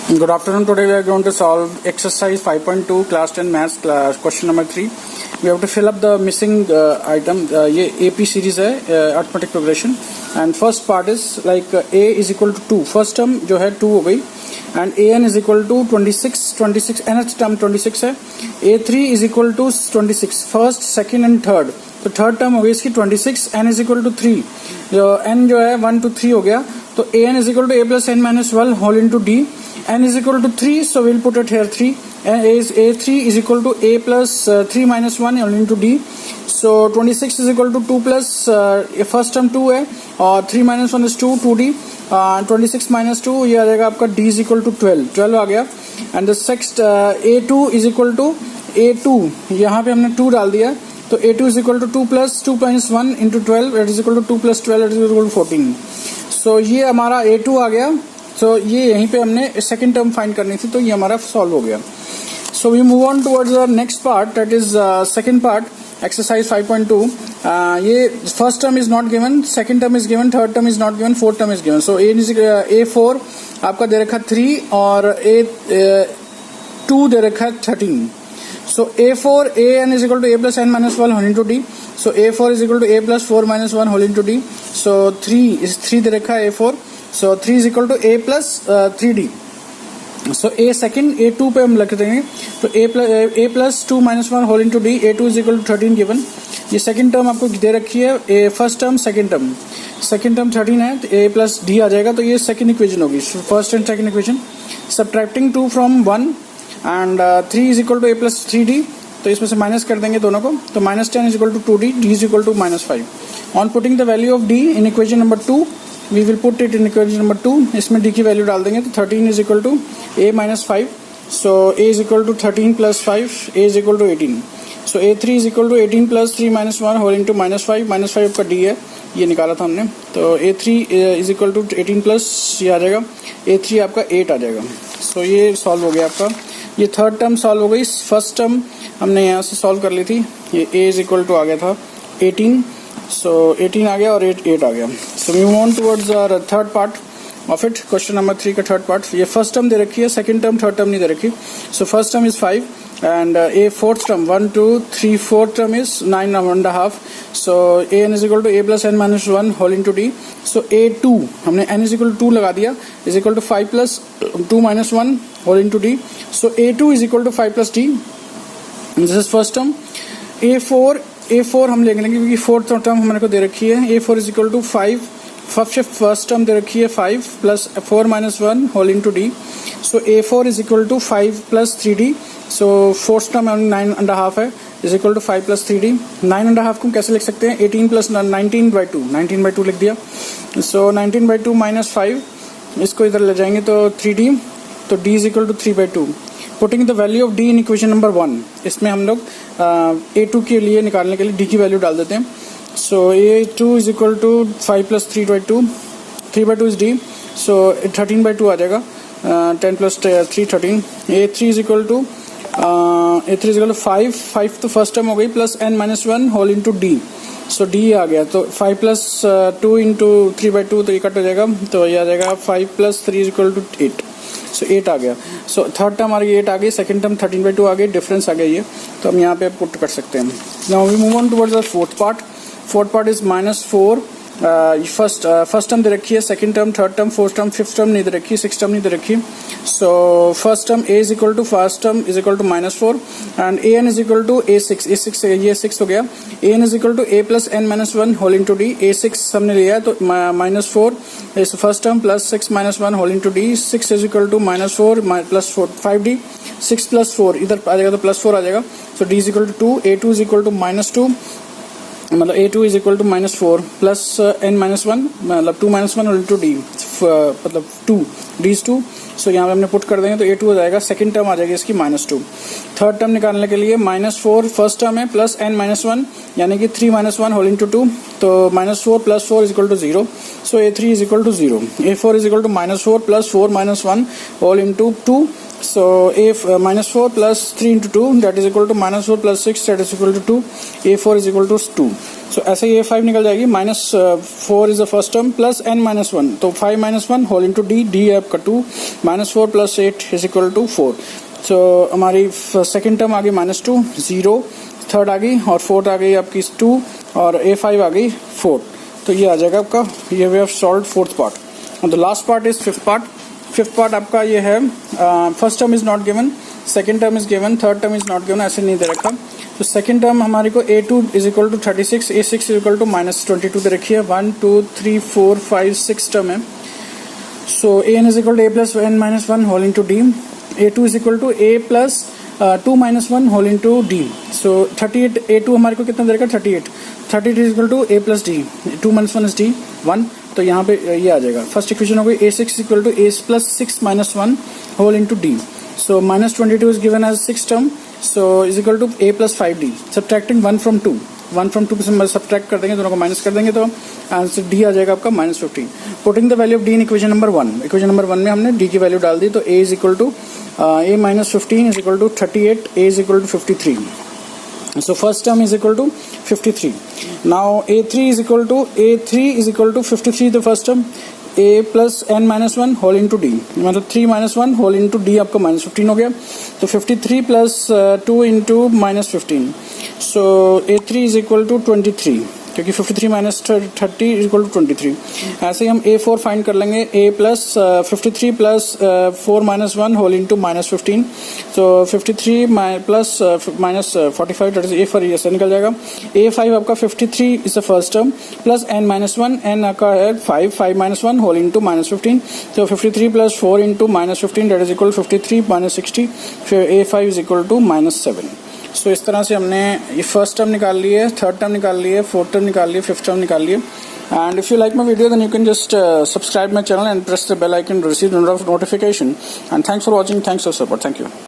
Good afternoon. Today we are going to solve exercise 5.2 class 10 maths class question number 3. We have to fill up the missing item. ये AP series है arithmetic progression and first part is like A is equal to 2. First term जो है 2 हो गई and AN is equal to 26 nth term 26 है. A3 is equal to 26 first second and third. तो third term हो गई इसकी 26 n is equal to 3 जो n जो है 1 to 3 हो गया तो an is equal to a plus n minus 1 whole into d. n is equal to 3 so we'll put it here 3 and a3 is equal to a plus 3 minus 1 whole into d. So 26 is equal to 2 plus first term 2 है और 3 minus 1 is 2d 26 minus 2 ये आ जाएगा आपका d is equal to 12 आ गया and the next a2 is equal to a2 यहाँ पे हमने 2 डाल दिया तो a2 is equal to 2 plus 2 minus 1 into 12 that is equal to 2 plus 12 that is equal to 14. So ये हमारा a2 आ गया तो ये यहीं पे हमने सेकंड टर्म फाइंड करनी थी तो ये हमारा सॉल्व हो गया. So we move on towards the next part that is second part exercise 5.2. ये first term is not given, second term is given, third term is not given, fourth term is given. So a4 आपका दे रखा 3 और a2 दे रखा 13. So a4 an is equal to a plus n minus 1 whole into d. So a4 is equal to a plus 4 minus 1 whole into d. So 3 दे रखा है a4. So 3 is equal to a plus 3d. So a second a2 पे हम लिख देंगे तो a plus 2 minus 1 whole into d. a2 is equal to 13 given. ये second term आपको दे रखी है फर्स्ट टर्म सेकंड टर्म 13 है तो a plus d आ जाएगा तो ये सेकंड इक्वेशन होगी first and second equation. Subtracting 2 from 1 and 3 is equal to a plus 3d तो इसमें से माइनस कर देंगे दोनों को तो minus 10 is equal to 2d, d is equal to minus 5. On putting the value of d in equation number 2 we will put it in equation number 2. इसमें d की वैल्यू डाल देंगे तो 13 is equal to a minus 5. So a is equal to 13 plus 5, a is equal to 18. So a3 is equal to 18 plus 3 minus 1 whole into minus 5 आपका d है ये निकाला था हमने तो a3 is equal to 18 plus ये आ जाएगा a3 आपका 8 आ जाएगा. So ये सॉल्व हो गया आपका. ये थर्ड टर्म सॉल्व हो गई. फर्स्ट टर्म हमने यहाँ से सॉल्व कर ली थी ये a इज इक्वल टू आ गया था 18. सो 18 आ गया और 8 आ गया. So we move on towards third part of it. Question number 3 का थर्ड पार्ट. ये फर्स्ट टर्म दे रखी है, सेकंड टर्म थर्ड टर्म नहीं दे रखी. So first term is 5 and a fourth term 1 2 3 fourth term is 9.5. So an is equal to a plus n minus 1 whole into d. So a2 हमने n is equal to 2 लगा दिया is equal to 5 plus 2 minus 1 whole into d. So a2 is equal to 5 plus d. This is first term. a4 हम ले लेंगे क्योंकि fourth term हमारे को दे रखी है. a4 is equal to 5 first term दे रखी है 5 plus 4 minus 1 whole into d. So a4 is equal to 5 plus 3d. So fourth term 9.5 है is equal to 5 plus 3d. 9.5 को कैसे लिख सकते हैं 18 प्लस 19/2 लिख दिया. सो 19/2 माइनस 5 इसको इधर ले जाएंगे तो 3d तो d is equal to 3/2. Putting the value of d in equation number 1. इसमें हम लोग a2 के लिए निकालने के लिए d की वैल्यू डाल देते हैं. So a2 is equal to 5 plus 3/2 is d. So 13/2 आ जाएगा 10 plus 3 13. a3 is equal to 5 तो फर्स्ट टर्म हो गई plus n minus 1 whole into d. So d आ गया तो 5 प्लस 2 इंटू 3/2 तो ये कट हो जाएगा तो ये आ जाएगा 5 प्लस 3 इज इक्वल टू 8. सो 8 आ गया. सो थर्ड टर्म हमारी 8 आ गई, सेकंड टर्म 13/2 आ गई, डिफरेंस आ गया ये तो हम यहाँ पे पुट कर सकते हैं. Now we move on towards the fourth part is -4. First term दे रखी है, second term third term fourth term fifth term नहीं दे रखी, सिक्स टर्म नहीं दे रखी. So first term a is equal to first term is equal to -4 and an is equal to a6 ये 6 हो गया. an is equal to a plus n minus 1 whole into d. a6 हमने लिया तो -4 इस first term plus 6 minus 1 whole into d. 6 is equal to -4 plus 4 5d. 6 plus 4 इधर आ जाएगा तो प्लस 4 आ जाएगा. So d is equal to 2. a2 is equal to -2 मतलब a2 is equal to -4 plus n minus 1 मतलब 2 माइनस 1 इंटू d मतलब 2 d is 2. सो यहाँ पे हमने पुट कर देंगे तो a2 हो जाएगा. सेकंड टर्म आ जाएगी इसकी -2. थर्ड टर्म निकालने के लिए -4 फर्स्ट टर्म है प्लस n माइनस 1 यानी कि 3 माइनस 1 होल इंटू 2 तो -4 plus 4 is equal to 0. So a3 is equal to 0. a4 is equal to -4 plus 4 minus 1 whole into 2. So -4 plus 3 into 2 that is equal to -4 plus 6 that is equal to 2. a4 is equal to 2. सो ऐसे ही A5 निकल जाएगी, -4 is the first term plus n-1, तो 5-1 whole into D, D है आपका 2, -4 + 8 is equal to 4। सो हमारी second term आ गई -2, 0, third आ गई और फोर्थ आ गई आपकी 2 और A5 आ गई 4। तो ये आ जाएगा आपका, ये we have solved fourth part. And the last part is fifth part. Fifth part आपका ये है, first term is not given, second term is given, third term is not given, ऐसे नहीं दे रखा। तो सेकंड टर्म हमारे को A2 is equal to 36, A6 is equal to -22 दे रखी है। 1 2 3 4 5 6 टर्म है। So an is equal to a plus n-1 whole into d, A2 is equal to a plus 2-1 whole into d. So 38, A2 हमारे को कितना दे रखा, 38 is equal to a plus d, 2-1 is d 1, तो यहाँ पे ये आ जाएगा। फर्स्ट इक्वेशन हो गई A6 is equal to a plus 6-1 whole into d. So -22 is given as 6 term, so is equal to a plus 5d। Subtracting 1 from 2 से subtract कर देंगे, दोनों को माइनस कर देंगे, तो आंसर डी आ जाएगा आपका -15। Putting the value of D in equation number 1, equation number 1 में हमने डी की वैल्यू डाल दी, तो a is equal to a -15 is equal to 38, a is equal to 53। So first term is equal to 53. Now A3 is equal to 53 the first term, a plus n-1 whole into d, मतलब 3-1 whole into D आपका -15 हो गया। तो 53 plus 2 into -15, so A3 is equal to 23, क्योंकि 53 minus 30 is equal to 23। ऐसे ही हम A4 find कर लेंगे, a plus 53 plus 4-1 whole into -15, तो 53 plus -45 that is A four ऐसे निकल जाएगा। A5 आपका 53 is the first term plus n-1, n आपका है 5-1 होल इंटू -15, तो 53 plus 4 into -15 that is equal 53 -60, फिर A5 इज इक्वल टू -7। सो इस तरह से हमने ये फर्स्ट टर्म निकाल ली है, थर्ड टर्म निकाल ली है, फोर्थ टर्म निकाल ली है, फिफ्थ टर्म निकाल ली है। And if you like my video then you can just subscribe my channel and press the bell icon to receive notification. And thanks for watching, thanks for support, thank you.